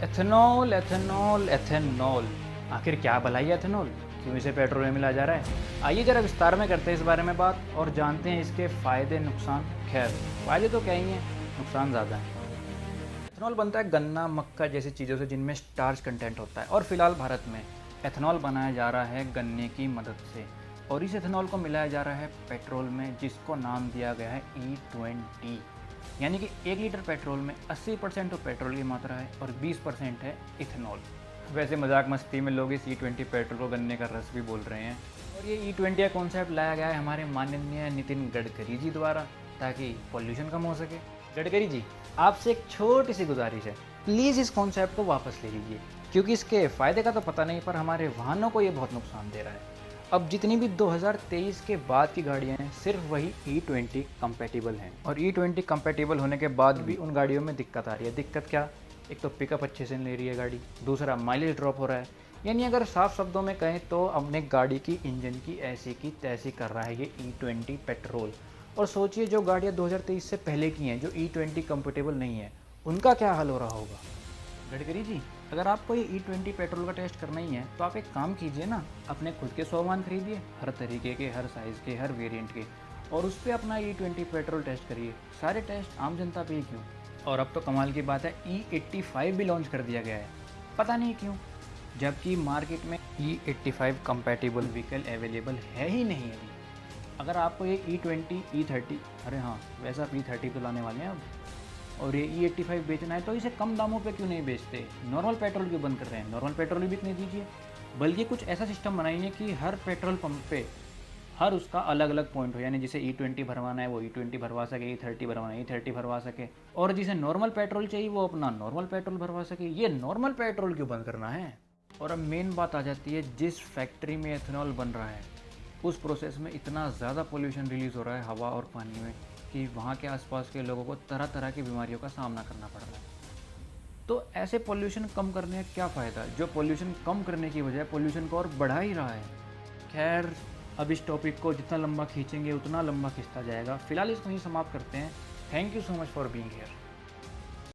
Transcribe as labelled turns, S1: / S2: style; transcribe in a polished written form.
S1: Ethanol ethanol ethanol, आखिर क्या भलाई है एथेनॉल, क्यों इसे पेट्रोल में मिलाया जा रहा है? आइए जरा विस्तार में करते हैं इस बारे में बात और जानते हैं इसके फ़ायदे नुकसान। खैर, फ़ायदे तो क्या ही हैं, नुकसान ज़्यादा है। एथेनॉल बनता है गन्ना, मक्का जैसी चीज़ों से जिनमें स्टार्च कंटेंट होता है, और फिलहाल भारत में एथेनॉल बनाया जा रहा है गन्ने की मदद से, और इस एथेनॉल को मिलाया जा रहा है पेट्रोल में, जिसको नाम दिया गया है E20। यानी कि 1 लीटर पेट्रोल में 80% तो पेट्रोल की मात्रा है और 20% है इथेनॉल। वैसे मजाक मस्ती में लोग इस E20 पेट्रोल को गन्ने का रस भी बोल रहे हैं। और ये E20 का कॉन्सेप्ट लाया गया है हमारे माननीय नितिन गडकरी जी द्वारा, ताकि पॉल्यूशन कम हो सके। गडकरी जी, आपसे एक छोटी सी गुजारिश है, प्लीज़ इस कॉन्सेप्ट को वापस ले लीजिए, क्योंकि इसके फ़ायदे का तो पता नहीं, पर हमारे वाहनों को ये बहुत नुकसान दे रहा है। अब जितनी भी 2023 के बाद की गाड़ियां हैं, सिर्फ वही E20 कंपैटिबल हैं, और E20 कंपैटिबल होने के बाद भी उन गाड़ियों में दिक्कत आ रही है। दिक्कत क्या? एक तो पिकअप अच्छे से नहीं ले रही है गाड़ी, दूसरा माइलेज ड्रॉप हो रहा है। यानी अगर साफ शब्दों में कहें तो अपने गाड़ी की इंजन की ऐसी की तैसी कर रहा है ये E20 पेट्रोल। और सोचिए जो गाड़ियाँ 2023 से पहले की हैं, जो E20 कंपैटिबल नहीं है, उनका क्या हाल हो रहा होगा। गडकरी जी, अगर आपको ये E20 पेट्रोल का टेस्ट करना ही है तो आप एक काम कीजिए ना, अपने खुद के 100 वाहन खरीदिए, हर तरीके के, हर साइज़ के, हर वेरिएंट के, और उस पर अपना E20 पेट्रोल टेस्ट करिए। सारे टेस्ट आम जनता पे ही क्यों? और अब तो कमाल की बात है, E85 भी लॉन्च कर दिया गया है, पता नहीं क्यों, जबकि मार्केट में E85 कंपैटिबल व्हीकल अवेलेबल है ही नहीं अभी। अगर आपको ये E20, E30, अरे हाँ वैसे आप E30 तो लाने वाले हैं अब, और ये E85 बेचना है तो इसे कम दामों पे क्यों नहीं बेचते? नॉर्मल पेट्रोल क्यों बंद कर रहे हैं? नॉर्मल पेट्रोल भी बिकने दीजिए। बल्कि कुछ ऐसा सिस्टम बनाइए कि हर पेट्रोल पंप पे हर उसका अलग अलग पॉइंट हो, यानी जिसे E20 भरवाना है वो E20 भरवा सके, E30 भरवाना है E30 भरवा सके, और जिसे नॉर्मल पेट्रोल चाहिए वो अपना नॉर्मल पेट्रोल भरवा सके। ये नॉर्मल पेट्रोल क्यों बंद करना है? और अब मेन बात आ जाती है, जिस फैक्ट्री में एथेनॉल बन रहा है उस प्रोसेस में इतना ज़्यादा पोल्यूशन रिलीज़ हो रहा है हवा और पानी में, कि वहाँ के आसपास के लोगों को तरह तरह की बीमारियों का सामना करना पड़ रहा है। तो ऐसे पोल्यूशन कम करने का क्या फ़ायदा, जो पोल्यूशन कम करने की बजाय पोल्यूशन को और बढ़ा ही रहा है। खैर, अब इस टॉपिक को जितना लंबा खींचेंगे उतना लंबा खिंचता जाएगा। फिलहाल इसको ही समाप्त करते हैं। Thank you so much for being here.